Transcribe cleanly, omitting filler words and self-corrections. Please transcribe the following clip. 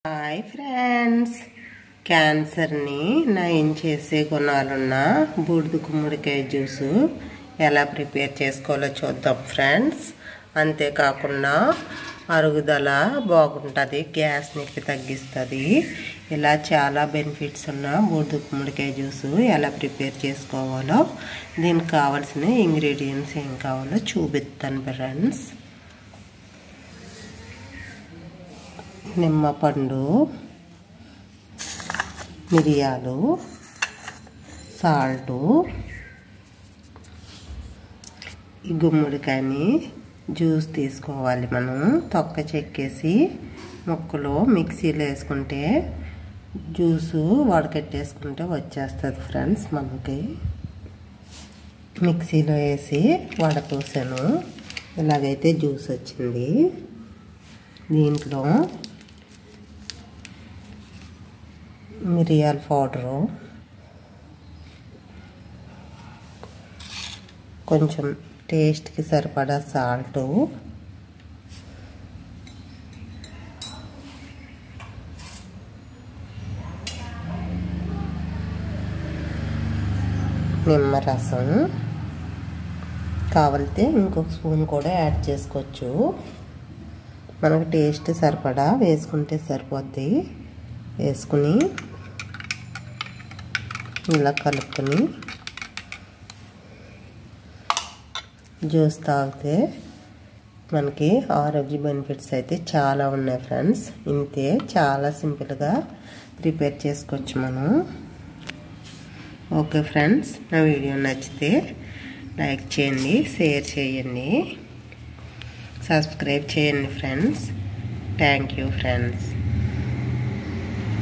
Hi friends, క్యాన్సర్ని నయం చేసే గుణాలున్న బూడిద గుమ్మడికాయ జ్యూసు ఎలా ప్రిపేర్ చేసుకోవాలో చూద్దాం ఫ్రెండ్స్. అంతేకాకుండా అరుగుదల బాగుంటుంది, గ్యాస్ నొప్పి తగ్గిస్తుంది. ఇలా చాలా బెనిఫిట్స్ ఉన్న బూడిద గుమ్మడికాయ జ్యూసు ఎలా ప్రిపేర్ చేసుకోవాలో, దీనికి కావాల్సిన ఇంగ్రీడియంట్స్ ఏం కావాలో చూపిస్తాను ఫ్రెండ్స్. నిమ్మపండు, మిరియాలు, సాల్టు, ఈ గుమ్మడికాయని జ్యూస్ తీసుకోవాలి. మనం తొక్క చెక్కేసి ముక్కలు మిక్సీలో వేసుకుంటే జ్యూసు వడకట్టేసుకుంటే వచ్చేస్తుంది ఫ్రెండ్స్. మనకి మిక్సీలో వేసి వడపోసాను, ఇలాగైతే జ్యూస్ వచ్చింది. దీంట్లో మిరియాల పౌడరు, కొంచెం టేస్ట్కి సరిపడా సాల్టు, నిమ్మరసం, కావాలితే ఇంకొక స్పూన్ కూడా యాడ్ చేసుకోవచ్చు. మనకు టేస్ట్ సరిపడా వేసుకుంటే సరిపోద్ది. వేసుకుని ఇలా కలుపుకొని జ్యూస్ తాగితే మనకి ఆరోగ్య బెనిఫిట్స్ అయితే చాలా ఉన్నాయి ఫ్రెండ్స్. ఇంతే, చాలా సింపుల్గా ప్రిపేర్ చేసుకోవచ్చు మనం. ఓకే ఫ్రెండ్స్, నా వీడియో నచ్చితే లైక్ చేయండి, షేర్ చేయండి, సబ్స్క్రైబ్ చేయండి ఫ్రెండ్స్. Thank you friends.